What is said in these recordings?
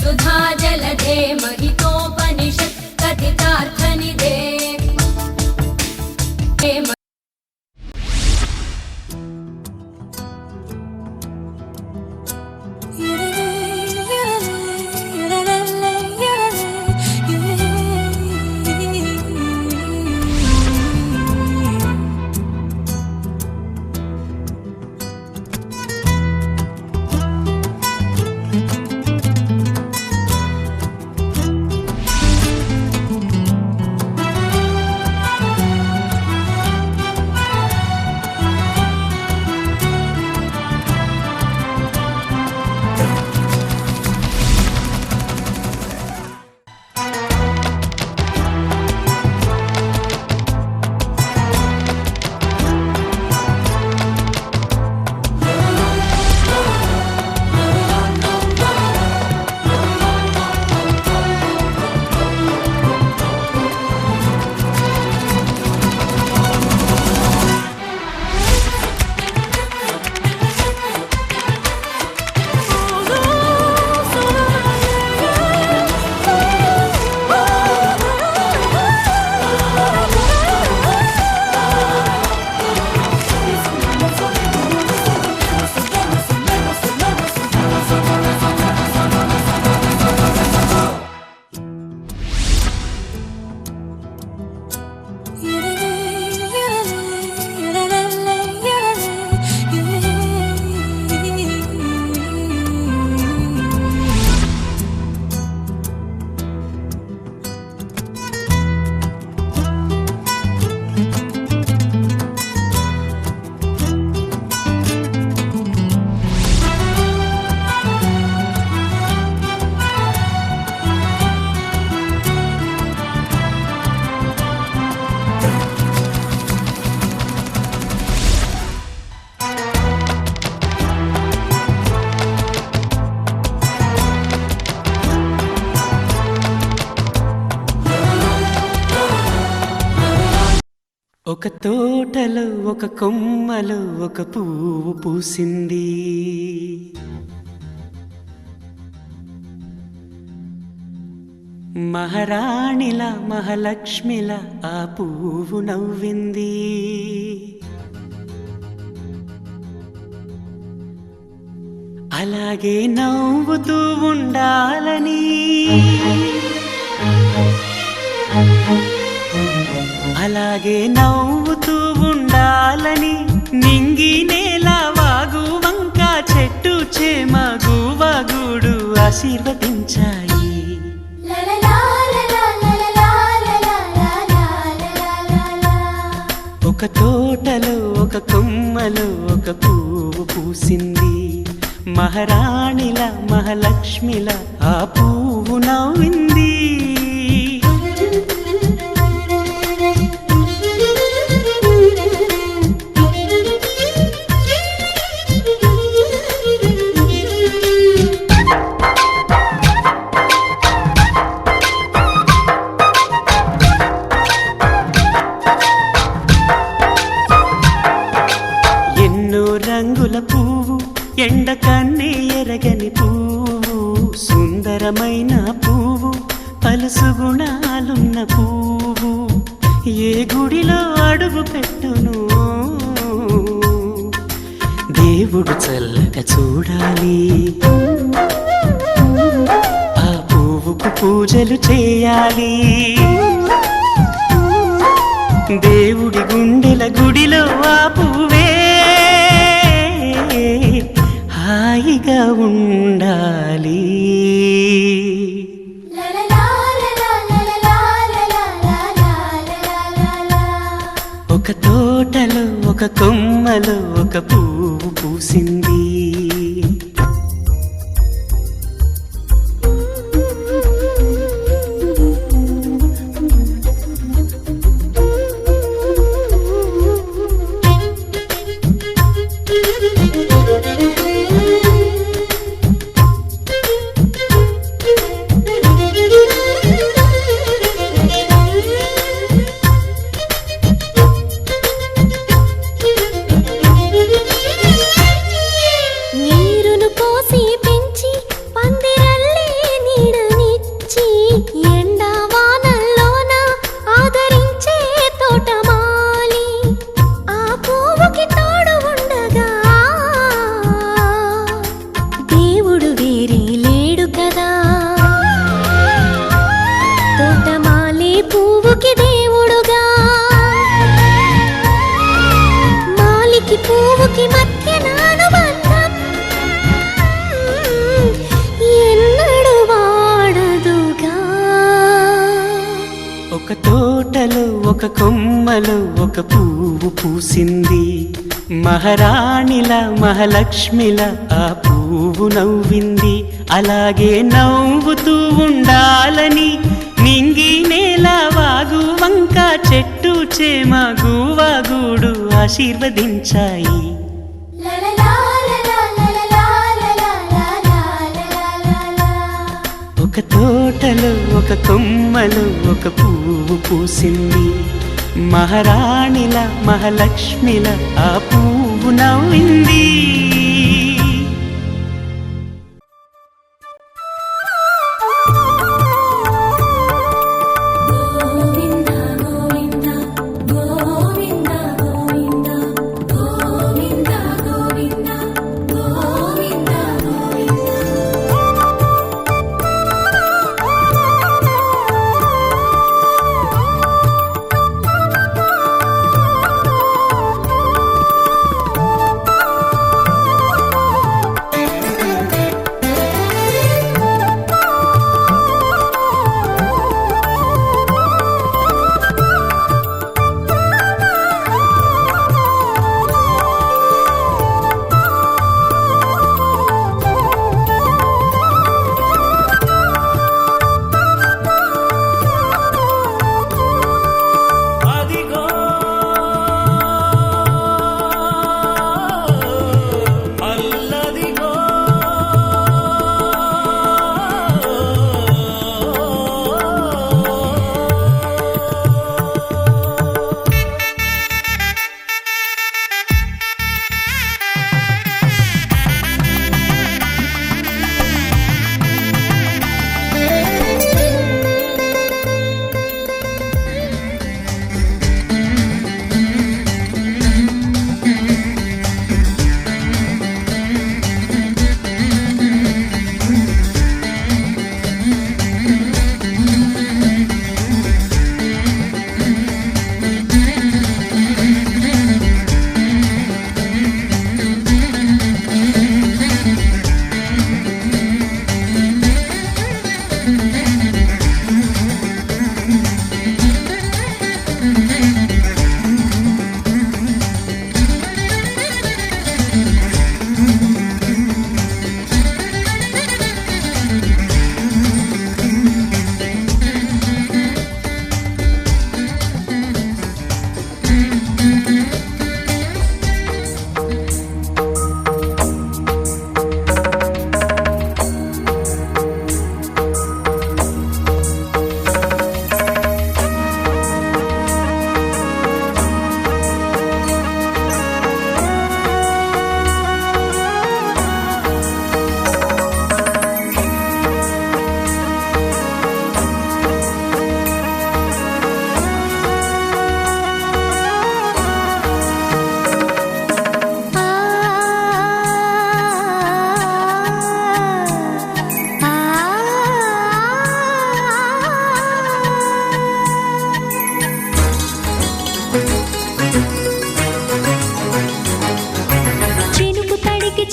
सुधा जलधे महितोपनिषत् कथितार्थनिधे ఒక తోటలో ఒక కొమ్మలో ఒక పువ్వు పూసింది. మహారాణిలా మహాలక్ష్మిలా ఆ పువ్వు నవ్వింది. అలాగే నవ్వుతూ ఉండాలని, అలాగే నవ్వుతూ ఉండాలని నింగి నేల వాగు వంక చెట్టు చేమ గువగుడు ఆశీర్వదించాయి. ఒక తోటలో ఒక కొమ్మలో ఒక పువ్వు పూసింది. మహారాణిల మహాలక్ష్మిల ఆ పువ్వు నవ్వింది. రంగుల పువ్వు ఎండ కన్నే ఎరగని పువ్వు, సుందరమైన పువ్వు పలుసు గుణాలున్న పువ్వు. ఏ గుడిలో అడుగు పెట్టును దేవుడు చల్లగా చూడాలి. ఆ పువ్వుకు పూజలు చేయాలి. దేవుడి గుండెల గుడిలో ఆ పువ్వే హాయిగా ఉండాలి. ఒక తోటలో ఒక కొమ్మలో ఒక పువ్వు పూసింది. ఒక కొమ్మలో ఒక పువ్వు పూసింది. మహారాణిల మహాలక్ష్మిల ఆ పువ్వు నవ్వింది. అలాగే నవ్వుతూ ఉండాలని నింగి నేల వాగు వంక చెట్టు చేమ గువాగూడు ఆశీర్వదించాయి. ఒక తోటలో ఒక కొమ్మలో ఒక పువ్వు పూసింది. మహారాణిల మహాలక్ష్మిల ఆ పువ్వు నవ్వింది.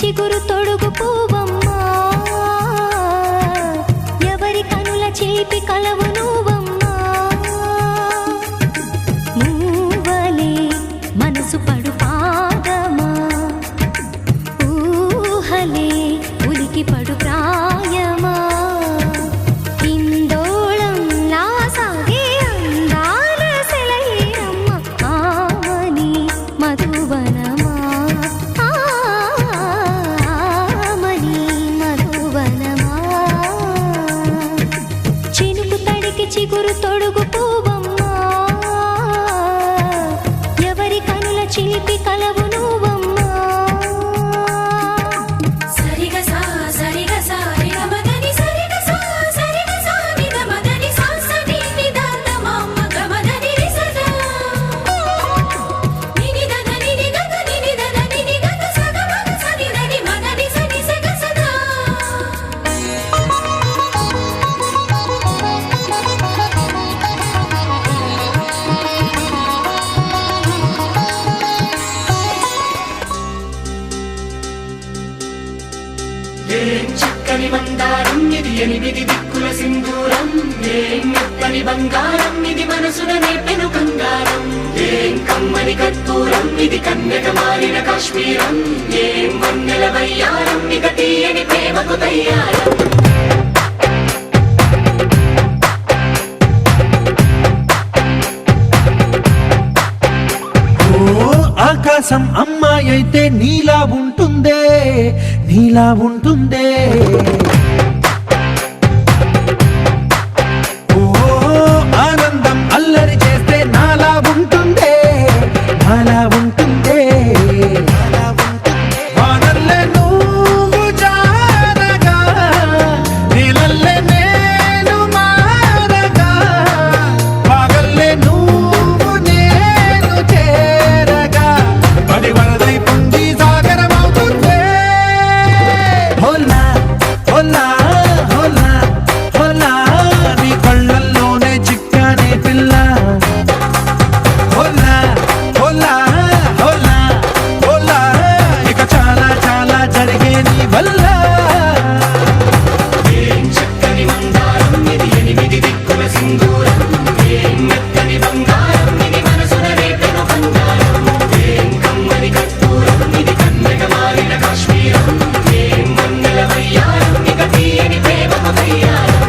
చిగురు తొడుగు పూవమ్మా, ఎవరి కనుల చేపి కలవు నువ్వమ్మా. మూవలే మనసు పడు పాదమా, ఊహలే ఉలికి పడు ప్రాయమా. ఇందోళం నా సాగే అందాల సెలయేరమ్మ, ఆమని మధువనమా. చిగురు తొడుగు పూవమ్మా, ఎవరి కనుల చిలిపి కలవు నువ్వమ్మా. సరిగ సా సరిగ సా రిగ మదని సరిగ సా సరిగ సా నిద మదని సా సని నిద తమమ్మ గమదని రిసదా నిని దద నిని గద నిని దద నిని గద సగ మగ సని దని మదని సని సగ సదా. ఎనిమిది దిక్కుల సింధూరం ఏం మెత్తని బంగారం ఇది మనసున నేపెను కంగారం ఏం కమ్మని కర్పూరం ఇది కన్యక మారిన కాశ్మీరం ఏం వన్నెల వయ్యారం ఇక తీయని ప్రేమకు తయ్యారం ఆకాశం అమ్మాయి అయితే నీలా ఉంటుందే నీలా ఉంటుందే ఓ ఆనందం అల్లరి చేస్తే నాలా ఉంటుందే నాలా ఉంటుందే వానల్లే నువ్వు జారగా నీలల్లే నేను మారగా పగల్లే నువ్వు నేను చేరగా పడి వరదై పొంగి సాగరమవుతుందే హోలా హోలా హోలా హోలా నీ కళ్ళల్లోనే చిక్కానే పిల్ల హోలా హోలా హోలా హోలా ఇక చాలా చాలా జరిగే నీ వల్ల ఏం చక్కని మందారం ఇది ఎనిమిది దిక్కుల సింధూరం ఏం మెత్తని బంగారం ఇది మనసున రేపెను బంగారం ఏం కమ్మని కర్పూరం ఇది కన్యక మారిన కాశ్మీరం ఏం వన్నెల వయ్యారం ఇక తీయని ప్రేమకు తయ్యారం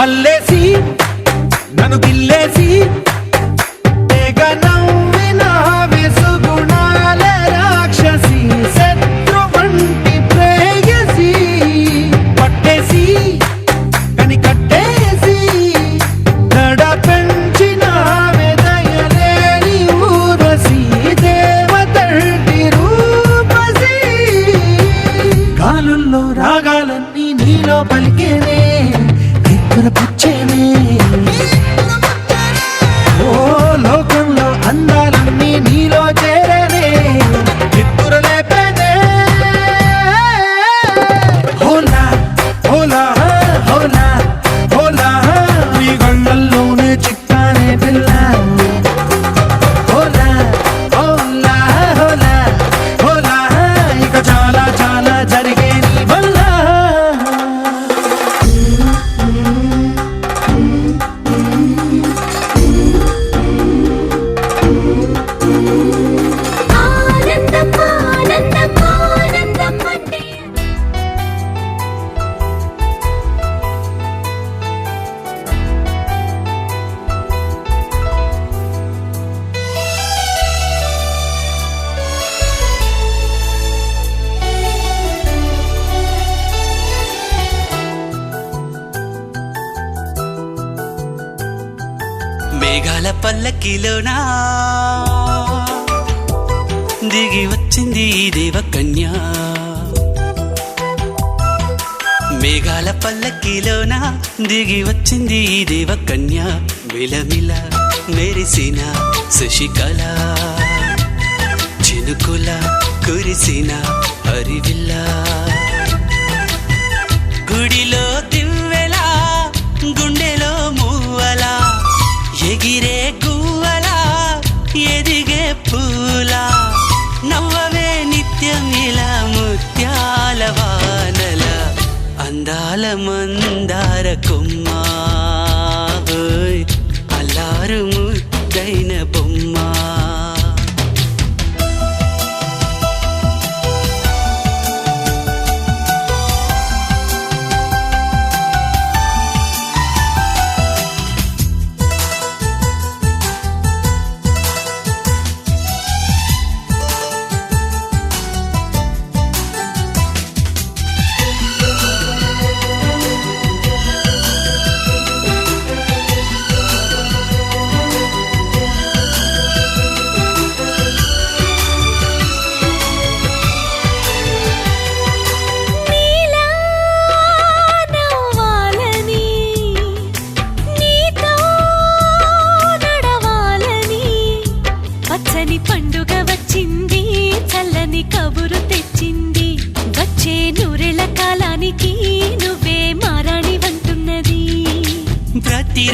అల్లేసి నన్ను గిల్లేసి తెగ నవ్విన వెసుగుణాల రాక్షసి శత్రు వంటి ప్రేయసి పట్టేసి కని కట్టేసి దడ పెంచిన వెదయలేని ఊరసి దేవతల్లి రూపసి గాలుల్లో రాగాలన్నీ నీలో పలికేనే పుచ్చేనే ఓ లోకంలో అందాలన్నీ నీలో చేరనే నిద్దురలేపేనే హోలా హోలా హోలా హోలా నీ కళ్ళల్లోనే చిక్కానే పిల్ల హోలా హోలా హోలా హోలా ఇక చాలా చాలా జరిగే నీ వల్ల ఆనందం ఆనందం ఆనందం అంటే మేఘాల పల్లకిలోనా దిగి వచ్చింది ఈ దేవకన్య మేఘాల పల్లకిలోన దిగి వచ్చింది ఈ దేవకన్య మిలమిల మెరిసిన శశికళ చినుకుల కురిసిన హరివిల్ల గుడిలో దివ్వెలా గుండెలో మూవలా ఎగిరే గువ్వలా ఎదిగే పూలా నవ్వవే నిత్యం ఇలా ముత్యాల వానల అందాల మందార కొమ్మ ఓయ్ అల్లారు ముద్దైన బొమ్మ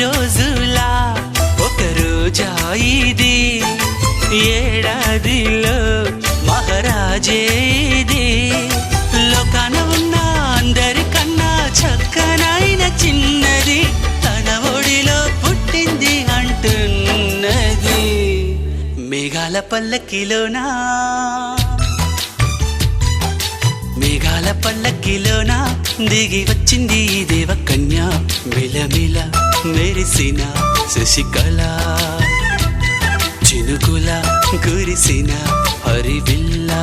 రోజులా ఒక రోజా ఇది, ఏడాదిలో మహారాజే ఇది. లోకాన ఉన్న అందరికన్నా చక్కనైన చిన్నది తన ఒడిలో పుట్టింది అంటున్నది. మేఘాల పల్లకిలోనా, మేఘాల పల్లకిలోనా దిగి వచ్చింది ఈ దేవకన్య. మిలమిల మెరిసిన శశికళ, చినుకుల కురిసిన హరివిల్లా.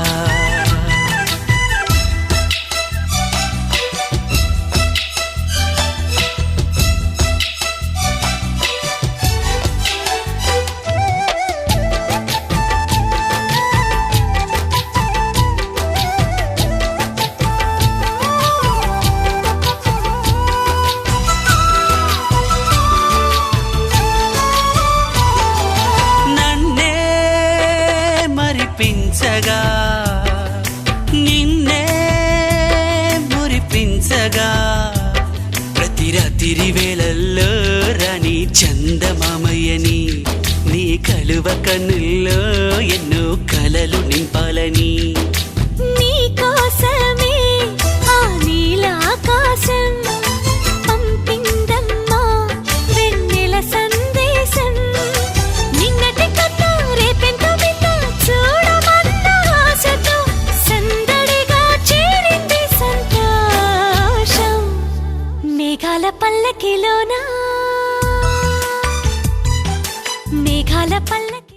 నిన్నే మురిపించగా ప్రతి రాత్రి వేళల్లో రాణి చందమామయ్యని, నీ కలువ కన్నుల్లో ఎన్నో కలలు నింపాలని. నీ కోసమే ఆ నీలాకాశం పంపిందమ్మా వెన్నెల సందేశం. నిన్నటి కథ రేపెంత వింత చూడమన్న ఆశతో సందడిగా చేరింది సంతోషం. మేఘాల పల్లకిలోనా, మేఘాల పల్లకి.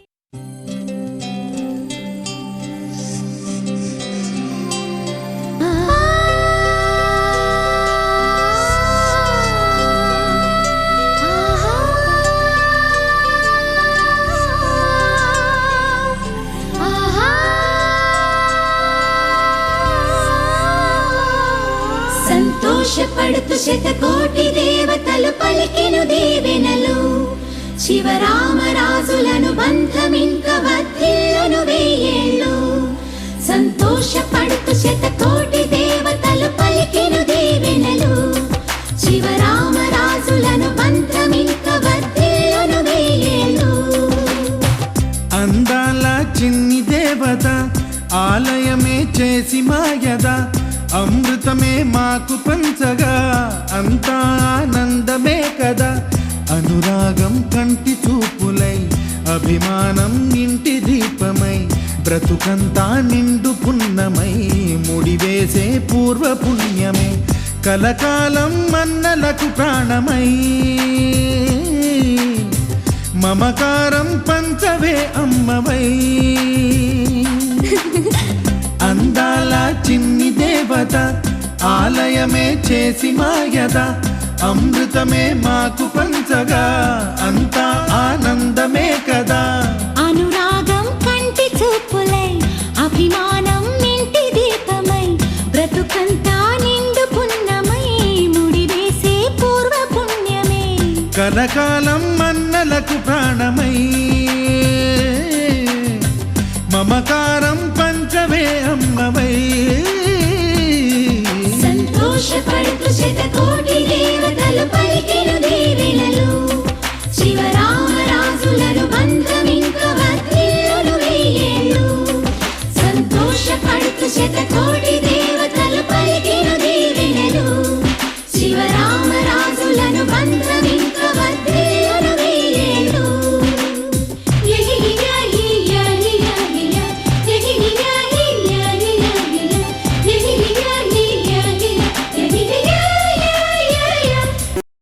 సంతోషపడుతూ శతకోటి దేవతలు పలికెను దీవెనలు. శివరామరాజులను బంధమింక వర్ధిల్లును వెయ్యేళ్ళు. సంతోషపడుతూ శతకోటి దేవతలు పలికెను దీవెనలు. శివరామరాజులను బంధమింక వర్ధిల్లును వెయ్యేళ్ళు. అందాల చిన్ని దేవత ఆలయమే చేసి మాయద, అమృతమే మాకు పంచగా అంతా ఆనందమే కదా. అనురాగం కంటి చూపులై, అభిమానం ఇంటి దీపమై, బ్రతుకంతా నిండు పున్నమై, ముడివేసే పూర్వ పుణ్యమే కలకాలం మన్నలకు ప్రాణమై. మమకారం పంచవే అమ్మవై. అందాల చిన్ని దేవత ఆలయమే చేసి మాయద, అమృతమే మాకు పంచగా అంతా ఆనందమే కదా. అనురాగం కంటి చూపులై, అభిమానం ఇంటి దీపమై, బ్రతుకంతా నిండు పున్నమై, ముడివేసే పూర్వ పుణ్యమే కలకాలం మన్నలకు ప్రాణమై. మమకారం పంచవే అమ్మవై. సంతోషపడుతూ శతకోటి